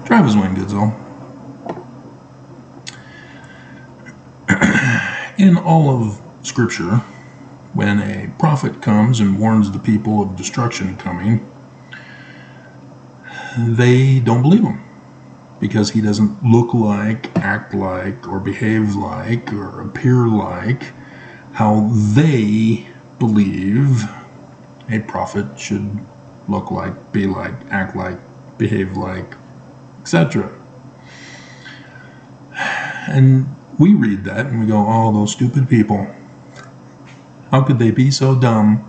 Travis Wayne Goodsell. In all of Scripture, when a prophet comes and warns the people of destruction coming, they don't believe him because he doesn't look like, act like, or behave like, or appear like how they believe a prophet should look like, be like, act like, behave like, etc. And we read that and we go, oh, those stupid people. How could they be so dumb?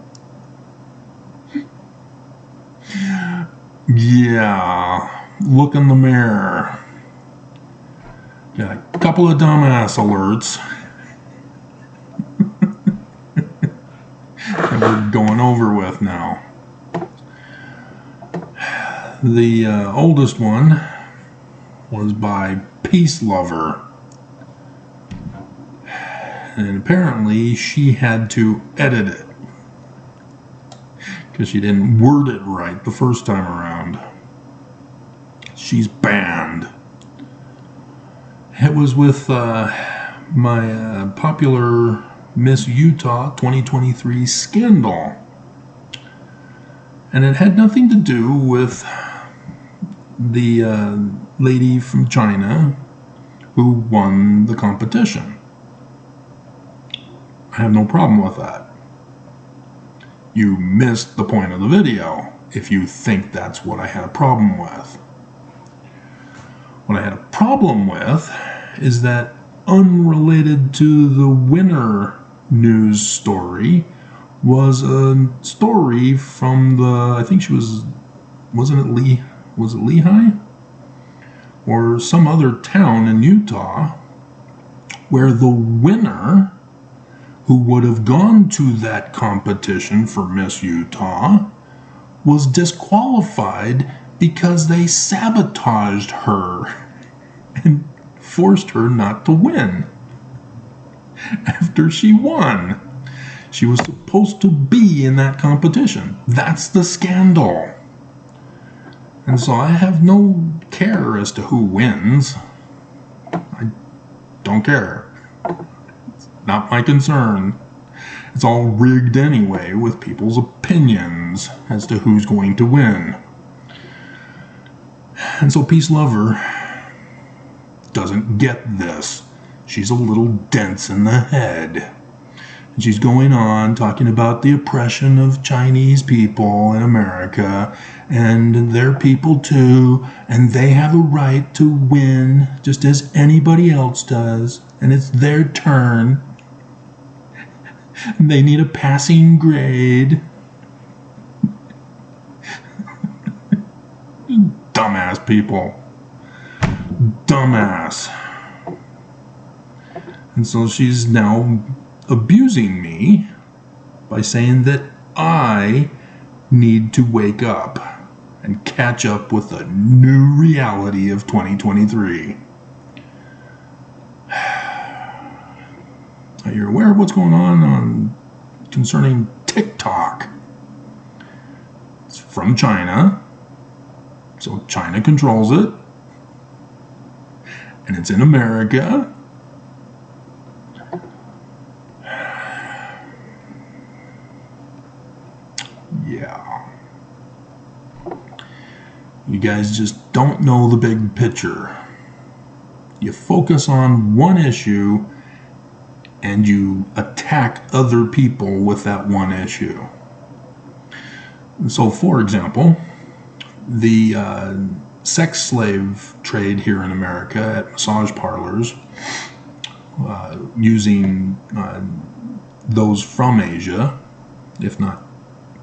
Yeah, look in the mirror. Got a couple of dumbass alerts that we're going over with now. The oldest one was by Peace Lover. And apparently she had to edit it because she didn't word it right the first time around. She's banned. It was with my popular Miss Utah 2023 scandal. And it had nothing to do with the lady from China who won the competition. I have no problem with that. You missed the point of the video if you think that's what I had a problem with. What I had a problem with is that unrelated to the winner news story was a story from the, I think she was it Lehigh? Or some other town in Utah where the winner who would have gone to that competition for Miss Utah was disqualified because they sabotaged her and forced her not to win after she won. She was supposed to be in that competition. That's the scandal. And so I have no care as to who wins. I don't care. Not my concern. It's all rigged anyway with people's opinions as to who's going to win. And so Peace Lover doesn't get this. She's a little dense in the head. And she's going on talking about the oppression of Chinese people in America, and they're people too, and they have a right to win just as anybody else does, and it's their turn. They need a passing grade. Dumbass people. Dumbass. And so she's now abusing me by saying that I need to wake up and catch up with the new reality of 2023. You're aware of what's going on concerning TikTok. It's from China, so China controls it, and it's in America. Yeah. You guys just don't know the big picture. You focus on one issue and you attack other people with that one issue. So, for example, the sex slave trade here in America at massage parlors, using those from Asia, if not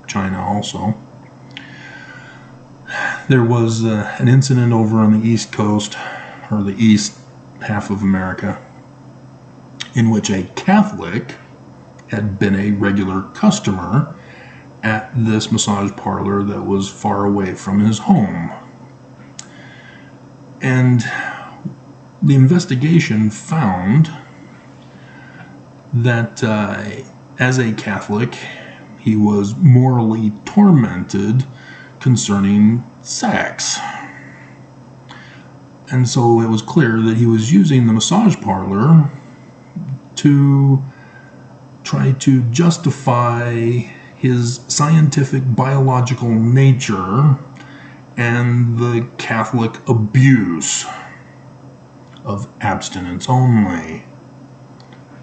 China also. There was an incident over on the East Coast, or the east half of America, in which a Catholic had been a regular customer at this massage parlor that was far away from his home. And the investigation found that as a Catholic, he was morally tormented concerning sex. And so it was clear that he was using the massage parlor to try to justify his scientific biological nature and the Catholic abuse of abstinence only,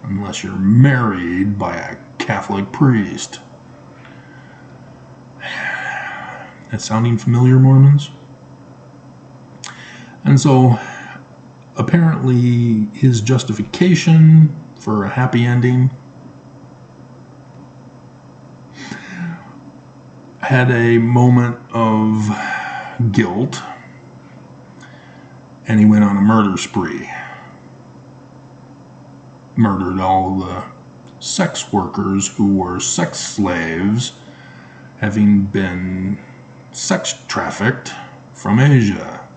unless you're married by a Catholic priest. That sounding familiar, Mormons? And so, apparently, his justification for a happy ending had a moment of guilt, and he went on a murder spree. Murdered all the sex workers who were sex slaves, having been sex trafficked from Asia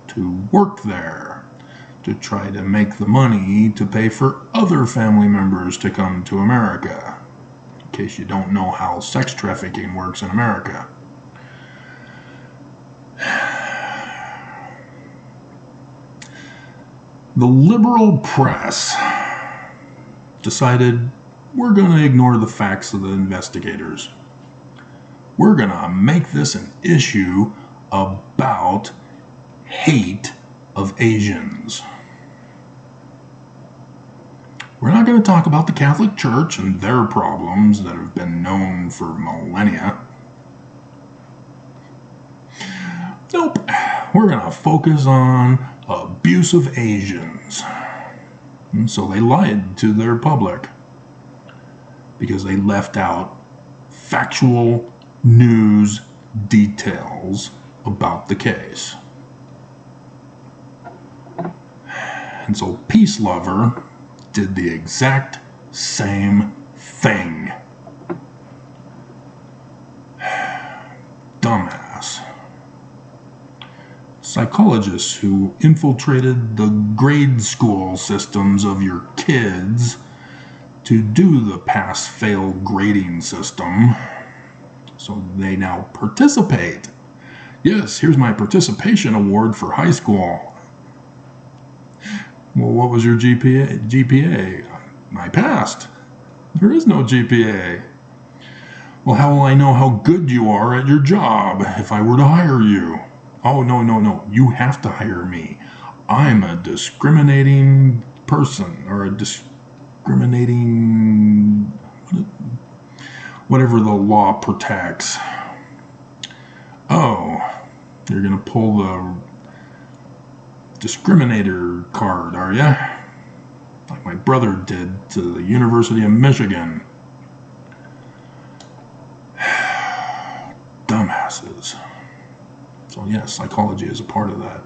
to work there, to try to make the money to pay for other family members to come to America. In case you don't know how sex trafficking works in America. The liberal press decided we're going to ignore the facts of the investigators. We're going to make this an issue about hate of Asians. We're not going to talk about the Catholic Church and their problems that have been known for millennia. Nope. We're going to focus on abuse of Asians. And so they lied to their public because they left out factual news details about the case. And so Peace Lover did the exact same thing. Dumbass. Psychologists who infiltrated the grade school systems of your kids to do the pass-fail grading system, so they now participate. Yes, here's my participation award for high school. Well, what was your GPA? I passed. There is no GPA. Well, how will I know how good you are at your job if I were to hire you? Oh, no. You have to hire me. I'm a discriminating person, or a discriminating... whatever the law protects. Oh, you're going to pull the discriminator card, are ya? Like my brother did to the University of Michigan. Dumbasses. So yes, psychology is a part of that.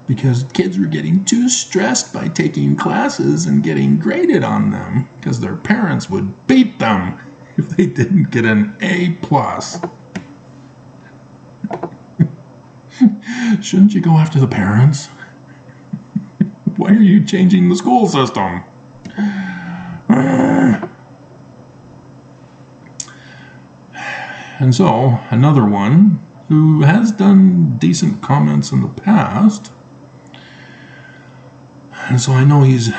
Because kids were getting too stressed by taking classes and getting graded on them, because their parents would beat them if they didn't get an A+. Shouldn't you go after the parents? Why are you changing the school system? And so, another one who has done decent comments in the past, and so I know he's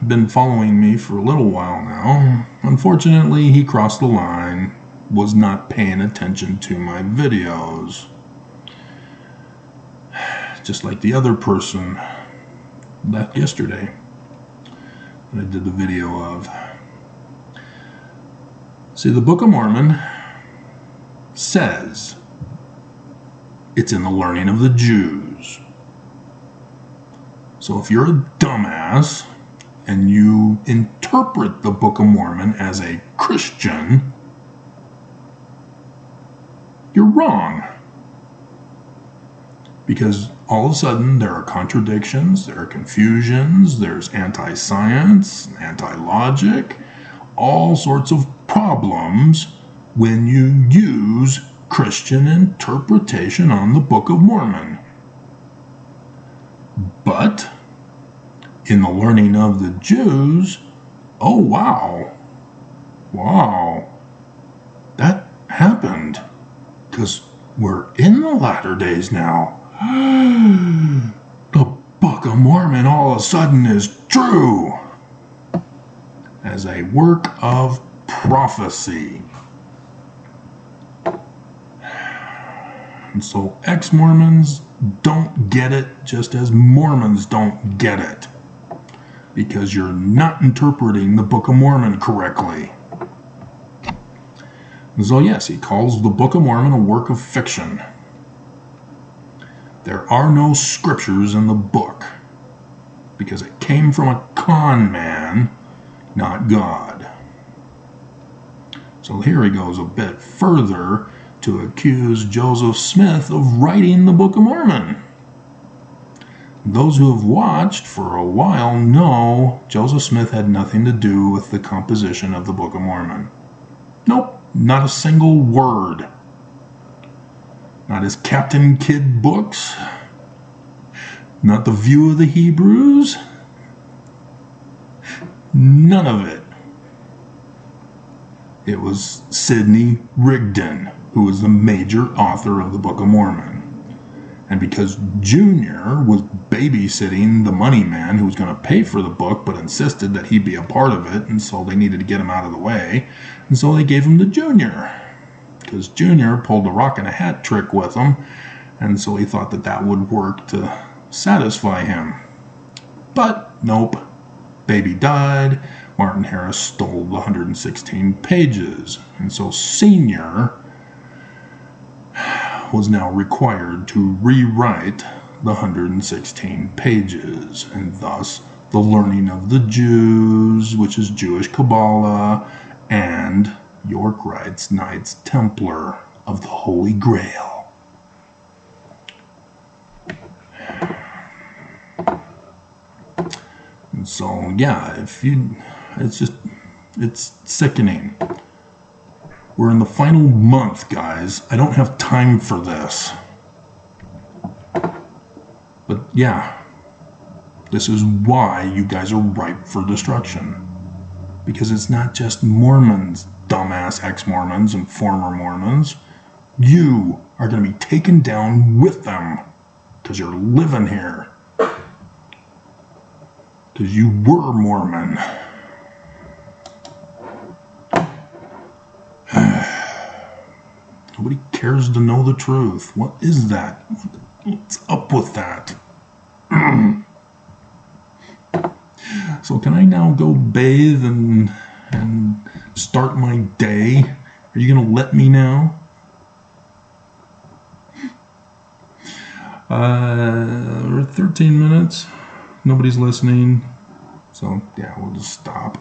been following me for a little while now. Unfortunately, he crossed the line, was not paying attention to my videos. Just like the other person left yesterday that I did the video of. See, the Book of Mormon says it's in the learning of the Jews. So if you're a dumbass and you interpret the Book of Mormon as a Christian, you're wrong. Because all of a sudden there are contradictions, there are confusions, there's anti-science, anti-logic, all sorts of problems when you use Christian interpretation on the Book of Mormon. But in the learning of the Jews, oh wow, that happened, because we're in the latter days now. The Book of Mormon all of a sudden is true as a work of prophecy. And so ex-Mormons don't get it just as Mormons don't get it, because you're not interpreting the Book of Mormon correctly. And so yes, he calls the Book of Mormon a work of fiction. There are no scriptures in the book, because it came from a con man, not God. So here he goes a bit further to accuse Joseph Smith of writing the Book of Mormon. Those who have watched for a while know Joseph Smith had nothing to do with the composition of the Book of Mormon. Nope, not a single word. Not his Captain Kidd books. Not the View of the Hebrews. None of it. It was Sidney Rigdon who was the major author of the Book of Mormon. And because Junior was babysitting the money man who was going to pay for the book but insisted that he be a part of it, and so they needed to get him out of the way, and so they gave him to Junior. Because Junior pulled a rock and a hat trick with him, and so he thought that that would work to satisfy him. But nope. Baby died. Martin Harris stole the 116 pages, and so Senior was now required to rewrite the 116 pages, and thus the learning of the Jews, which is Jewish Kabbalah, and York Rites Knights Templar of the Holy Grail. And so, yeah, it's sickening. We're in the final month, guys. I don't have time for this. But yeah, this is why you guys are ripe for destruction. Because it's not just Mormons, dumbass ex-Mormons and former Mormons. You are going to be taken down with them because you're living here. Because you were Mormon. Nobody cares to know the truth. What is that? What's up with that? So can I now go bathe and start my day? Are you going to let me now? We're 13 minutes. Nobody's listening. So yeah, we'll just stop.